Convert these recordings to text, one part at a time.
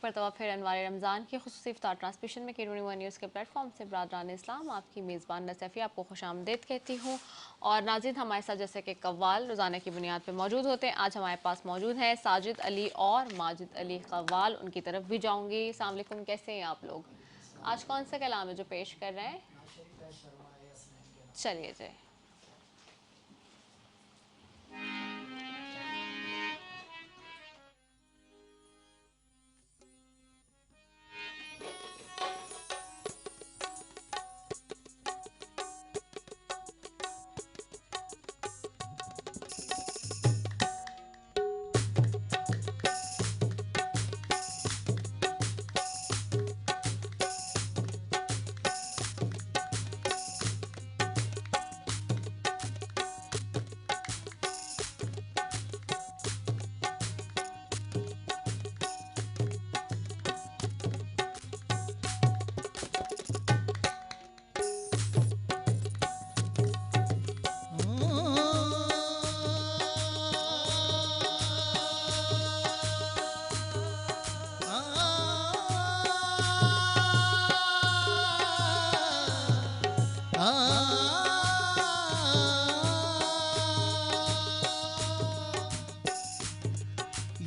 मरतबा फिर अनवार रमज़ान की खुसूसी इफ्तार ट्रांसमिशन में K21 न्यूज़ के प्लेटफॉर्म से बरादरान इस्लाम आपकी मेज़बान नसफ़ी आपको खुशामदीद कहती हूँ। और नाज़रीन, हमारे साथ जैसे कि कव्वाल रोज़ाना की बुनियाद पर मौजूद होते हैं, आज हमारे पास मौजूद हैं साजिद अली और माजिद अली कव्वाल। उनकी तरफ भी जाऊँगी। अस्सलाम वालेकुम, कैसे हैं आप लोग? आज कौन सा कलाम है जो पेश कर रहे हैं? चलिए जी।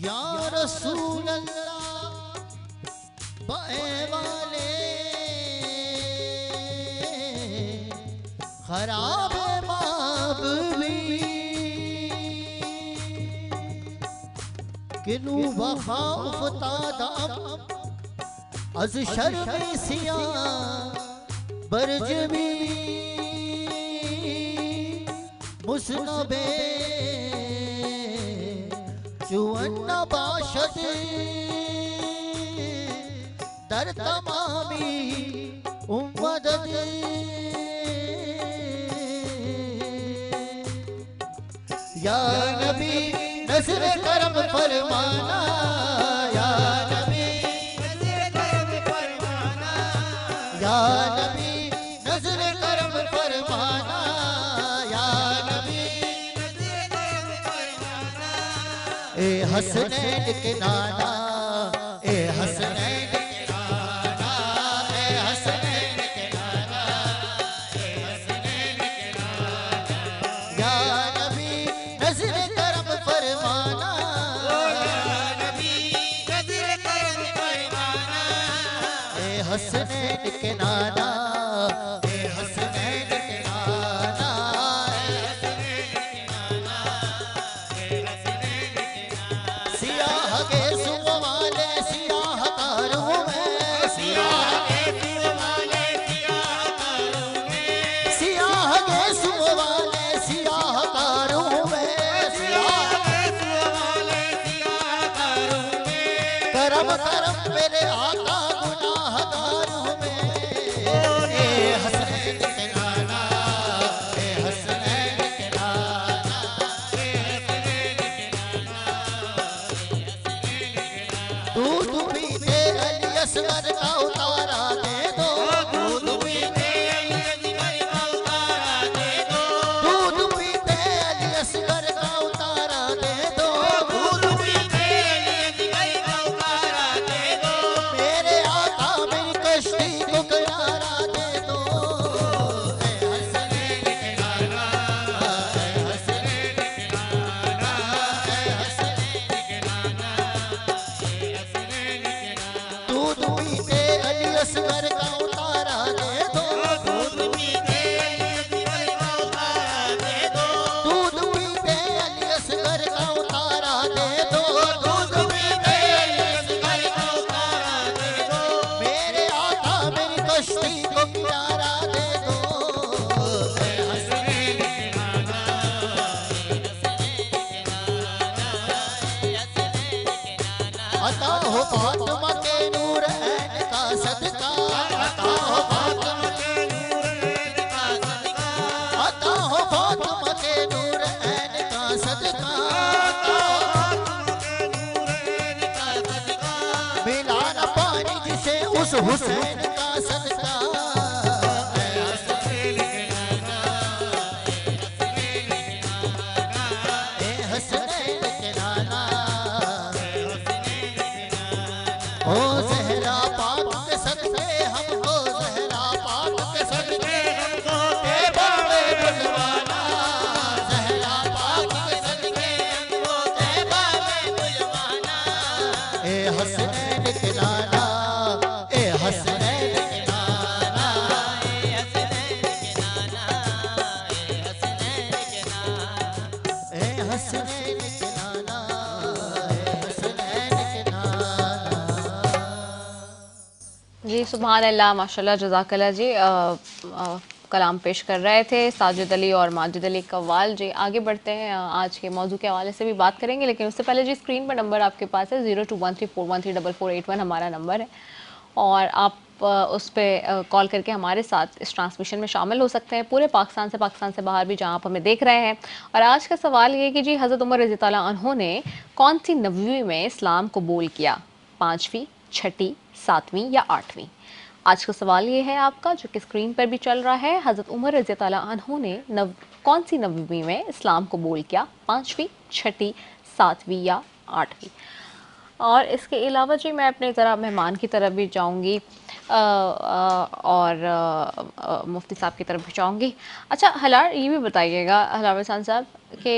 या रसूल अल्लाह बाए वाले खराब बाब भी किनू बखाफ तादाम अज शर्म सिया बरजमी मुसनबे चुअन्न बाशद दर तमामी उम्मद या नबी नज़र करम फरमाना या नबी नज़र करम फरमाना या नबी नज़र करम फरमाना या नबी नज़र करम फरमाना ए हसनैन के नाना ए हसनैन के नाना ए हसनैन के नाना ए हसनैन के नाना या नबी नज़र करम फरमाना या नबी नज़र करम फरमाना ए हसनैन के नाना ए हसनैन के नाना ए हसनैन के नाना ए हसनैन के नाना सियाह के सुम वाले सियाह कारों में सियाह के सुम वाले सियाह कारों में सियाह के सुम वाले सियाह कारों में सियाह के सुम वाले सियाह कारों में करम करम मेरे आका गुनाहगारों में ए हसनैन के नाना ए हसनैन के नाना ए हसनैन के नाना ए हसनैन के नाना दूध पीते अली असगर का उतारा दे दो दूध पीते अली असगर का उतारा दे दो दूध पीते अली असगर का उतारा दे दो दूध पीते अली असगर का उतारा दे दो मेरे आका मेरी कश्ती को किनारा दे दो ए हसनैन के नाना ए हसनैन के नाना ए हसनैन के नाना ए हसनैन के नाना दूध पीते अली असगर का उतारा दे दो दूध पीते अली असगर का उतारा दे दो दूध पीते अली असगर का उतारा दे दो दूध पीते अली असगर का उतारा दे दो मेरे आका मेरी कश्ती को किनारा दे दो ए हसनैन के नाना ए हसनैन के नाना ए हसनैन के नाना अता हो फातिमा के नूर ऐन का सदका अता हो फातिमा के नूर ऐन का सदका अता हो फातिमा के नूर ऐन का सदका अता हो फातिमा के नूर ऐन का सदका मिला न पानी जिसे उस हुसैन का सदका ए हसनैन के नाना ए हसनैन के नाना ए हसनैन के नाना ए हसनैन के नाना ओ जी सुभान अल्लाह, माशाल्लाह, जज़ाकल्लाह जी। कलाम पेश कर रहे थे साजिद अली और माजिद अली कव्वाल जी। आगे बढ़ते हैं, आज के मौजू के हवाले से भी बात करेंगे, लेकिन उससे पहले जी स्क्रीन पर नंबर आपके पास है 0213413441 हमारा नंबर है, और आप उस पर कॉल करके हमारे साथ इस ट्रांसमिशन में शामिल हो सकते हैं, पूरे पाकिस्तान से बाहर भी जहाँ आप हमें देख रहे हैं। और आज का सवाल ये कि जी हज़रत उमर रज़ी अल्लाह अन्हु ने कौन सी नबवी में इस्लाम कबूल किया, 5वीं, 6ठी, 7वीं या 8वीं? आज का सवाल ये है आपका, जो कि स्क्रीन पर भी चल रहा है। हज़रत उमर रज़ी अल्लाह अन्हु ने कौन सी नबवी में इस्लाम कबूल किया, 5वीं, 6ठी, 7वीं या 8वीं? और इसके अलावा जी मैं अपने ज़रा मेहमान की तरफ भी जाऊंगी और मुफ्ती साहब की तरफ भी जाऊंगी। अच्छा हलार, ये भी बताइएगा हलार हसन साहब कि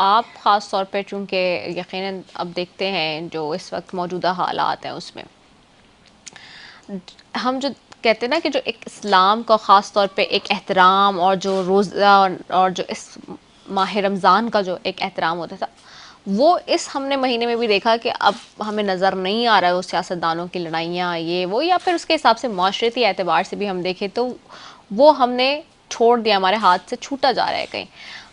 आप ख़ास तौर पे चूँकि यकीनन अब देखते हैं जो इस वक्त मौजूदा हालात हैं उसमें हम जो कहते हैं ना कि जो एक इस्लाम का ख़ास तौर पे एक एहतराम, और जो रोज़ा और जो इस माह रमज़ान का जो एक एहतराम होता था, वो इस हमने महीने में भी देखा कि अब हमें नज़र नहीं आ रहा है। वो सियासतदानों की लड़ाइयाँ ये वो, या फिर उसके हिसाब से माशरती एतबार से भी हम देखें तो वो हमने छोड़ दिया, हमारे हाथ से छूटा जा रहा है कहीं।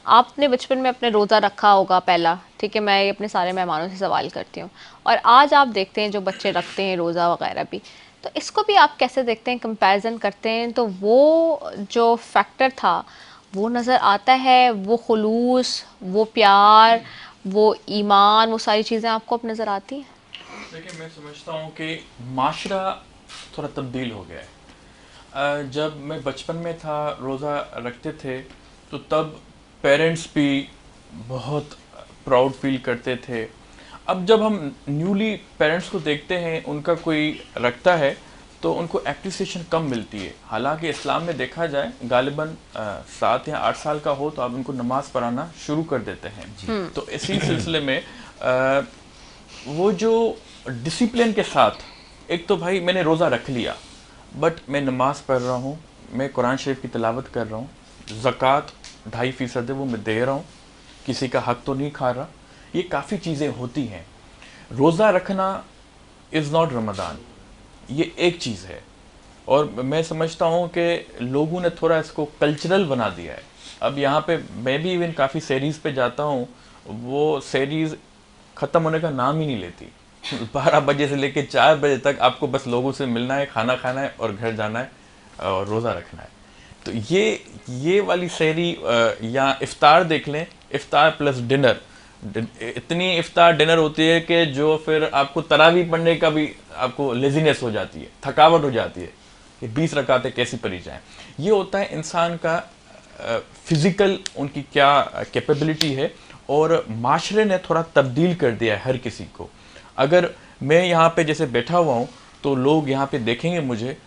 आपने बचपन में अपने रोज़ा रखा होगा पहला, ठीक है, मैं अपने सारे मेहमानों से सवाल करती हूँ, और आज आप देखते हैं जो बच्चे रखते हैं रोज़ा वगैरह भी, तो इसको भी आप कैसे देखते हैं, कंपैरिजन करते हैं, तो वो जो फैक्टर था वो नज़र आता है, वो खुलूस, वो प्यार, वो ईमान, वो सारी चीज़ें आपको अब नज़र आती हैं? देखिए, मैं समझता हूँ कि माशरा थोड़ा तब्दील हो गया है। जब मैं बचपन में था, रोज़ा रखते थे, तो तब पेरेंट्स भी बहुत प्राउड फील करते थे। अब जब हम न्यूली पेरेंट्स को देखते हैं, उनका कोई रखता है तो उनको एप्रिसिएशन कम मिलती है। हालांकि इस्लाम में देखा जाए, गालिबन 7 या 8 साल का हो तो आप उनको नमाज पढ़ाना शुरू कर देते हैं। तो इसी सिलसिले में वो जो डिसिप्लिन के साथ, एक तो भाई मैंने रोज़ा रख लिया, बट मैं नमाज पढ़ रहा हूँ, मैं कुरान शरीफ की तिलावत कर रहा हूँ, ज़कात 2.5% है वो मैं दे रहा हूँ, किसी का हक तो नहीं खा रहा। ये काफ़ी चीज़ें होती हैं। रोज़ा रखना इज़ नॉट रमज़ान, ये एक चीज़ है। और मैं समझता हूँ कि लोगों ने थोड़ा इसको कल्चरल बना दिया है। अब यहाँ पे मैं भी इवन काफ़ी सीरीज़ पे जाता हूँ, वो सीरीज़ ख़त्म होने का नाम ही नहीं लेती। 12 बजे से लेकर 4 बजे तक आपको बस लोगों से मिलना है, खाना खाना है और घर जाना है और रोज़ा रखना है। तो ये वाली सहरी या इफ्तार देख लें, इफ्तार प्लस डिनर, इतनी इफ्तार डिनर होती है कि जो फिर आपको तरावी पढ़ने का भी आपको लेजीनेस हो जाती है, थकावट हो जाती है कि 20 रकातें कैसी पढ़ी जाएं। ये होता है इंसान का फिज़िकल, उनकी क्या कैपेबिलिटी है, और माशरे ने थोड़ा तब्दील कर दिया है हर किसी को। अगर मैं यहाँ पे जैसे बैठा हुआ हूँ तो लोग यहाँ पे देखेंगे मुझे,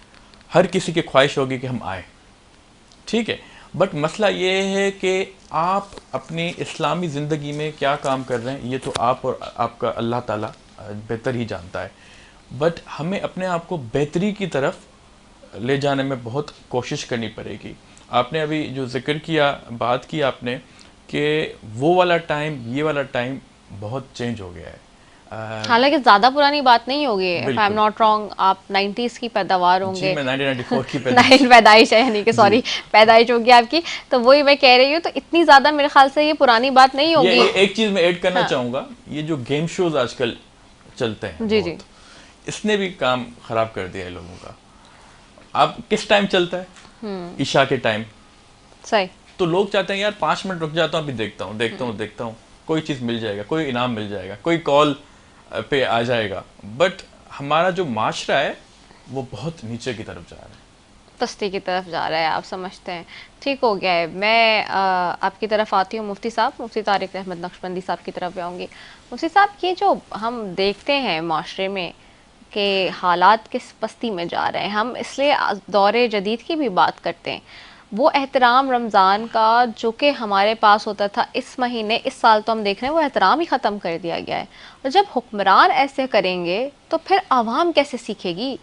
हर किसी की ख्वाहिश होगी कि हम आए, ठीक है। बट मसला ये है कि आप अपनी इस्लामी ज़िंदगी में क्या काम कर रहे हैं, ये तो आप और आपका अल्लाह ताला बेहतर ही जानता है। बट हमें अपने आप को बेहतरी की तरफ ले जाने में बहुत कोशिश करनी पड़ेगी। आपने अभी जो जिक्र किया, बात की आपने कि वो वाला टाइम, ये वाला टाइम बहुत चेंज हो गया है। हालांकि ज़्यादा पुरानी बात नहीं होगी, इफ आई एम बिल्कुल। नॉट रॉन्ग, आप 90s की पैदावार जी, होंगे। मैं 1994 की पैदाइश है, यानी कि सॉरी, पैदाइश होगी आपकी, तो वही मैं कह रही हूँ, तो इतनी ज़्यादा मेरे ख्याल से ये पुरानी बात नहीं होगी। ये एक चीज़ मैं ऐड करना हाँ। चाहूँगा, ये जो गेम शोज आजकल चलते हैं जी बहुत, इसने भी काम खराब कर दिया है लोगों का। आप किस टाइम चलता है? ईशा के टाइम। सही। तो लोग चाहते हैं यार 5 मिनट रुक जाता हूँ, अभी देखता हूँ, कोई चीज़ मिल जाएगा, कोई इनाम मिल जाएगा, कोई कॉल पे आ जाएगा। बट हमारा जो माशरा है वो बहुत नीचे की तरफ जा रहा है, पस्ती की तरफ जा रहा है, आप समझते हैं। ठीक हो गया है। मैं आपकी तरफ आती हूँ मुफ्ती साहब, मुफ्ती तारिक अहमद नक्शबंदी साहब की तरफ आऊँगी। मुफ्ती साहब, ये जो हम देखते हैं माशरे में कि हालात किस पस्ती में जा रहे हैं, हम इसलिए दौरे जदीद की भी बात करते हैं। वो एहतराम रमज़ान का जो कि हमारे पास होता था, इस महीने, इस साल तो हम देख रहे हैं वो एहतराम ही ख़त्म कर दिया गया है। और जब हुक्मरान ऐसे करेंगे तो फिर आवाम कैसे सीखेगी?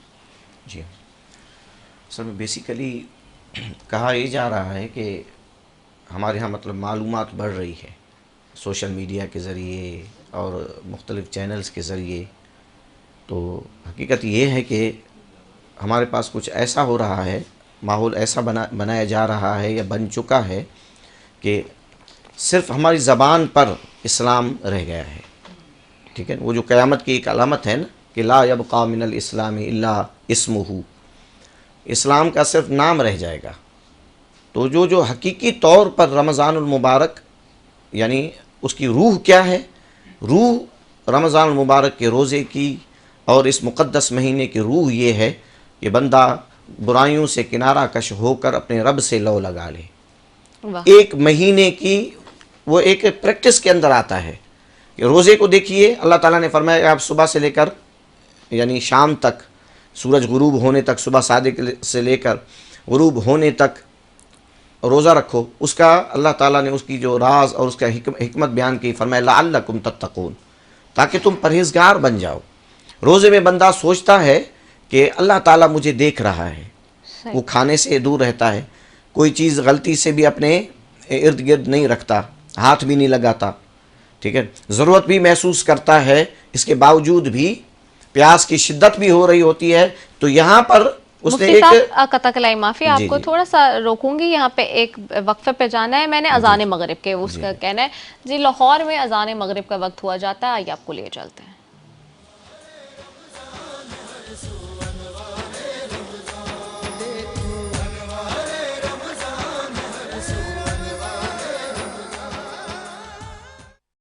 जी असल में बेसिकली कहा यह जा रहा है कि हमारे यहाँ मतलब मालूमात बढ़ रही है सोशल मीडिया के ज़रिए और मुख्तलिफ़ चैनल्स के ज़रिए। तो हकीकत ये है कि हमारे पास कुछ ऐसा हो रहा है, माहौल ऐसा बनाया जा रहा है या बन चुका है कि सिर्फ हमारी ज़बान पर इस्लाम रह गया है। ठीक है, वो जो क़यामत की एक अलामत है ना कि ला यबक़ा मिनल इस्लामी इल्ला इस्मुहु, इस्लाम का सिर्फ नाम रह जाएगा। तो जो हकीकी तौर पर रमज़ानुल मुबारक यानी उसकी रूह क्या है, रूह रमज़ानुल मुबारक के रोज़े की और इस मुक़द्दस महीने की रूह ये है कि बंदा बुराइयों से किनारा कश होकर अपने रब से लौ लगा ले। वाह। एक महीने की वो एक प्रैक्टिस के अंदर आता है कि रोज़े को देखिए, अल्लाह ताला ने फरमाया आप सुबह से लेकर यानी शाम तक, सूरज गुरूब होने तक, सुबह सादिक से लेकर गुरूब होने तक रोज़ा रखो। उसका अल्लाह ताला ने उसकी जो राज और उसका हिकमत बयान की, फरमाया लअल्लकुम तत्तकून, ताकि तुम परहेज़गार बन जाओ। रोज़े में बंदा सोचता है कि अल्लाह ताला मुझे देख रहा है, वो खाने से दूर रहता है, कोई चीज़ गलती से भी अपने इर्द गिर्द नहीं रखता, हाथ भी नहीं लगाता। ठीक है, ज़रूरत भी महसूस करता है, इसके बावजूद भी प्यास की शिद्दत भी हो रही होती है। तो यहाँ पर उसने मुफ्ती एक साहब कतकलाई माफ़ी, जी, आपको जी। थोड़ा सा रोकूंगी, यहाँ पे एक वक्फे पे जाना है। मैंने अजान मगरिब के उसका कहना है जी, लाहौर में अजान मगरिब का वक्त हुआ जाता है, आइए आपको ले चलते हैं।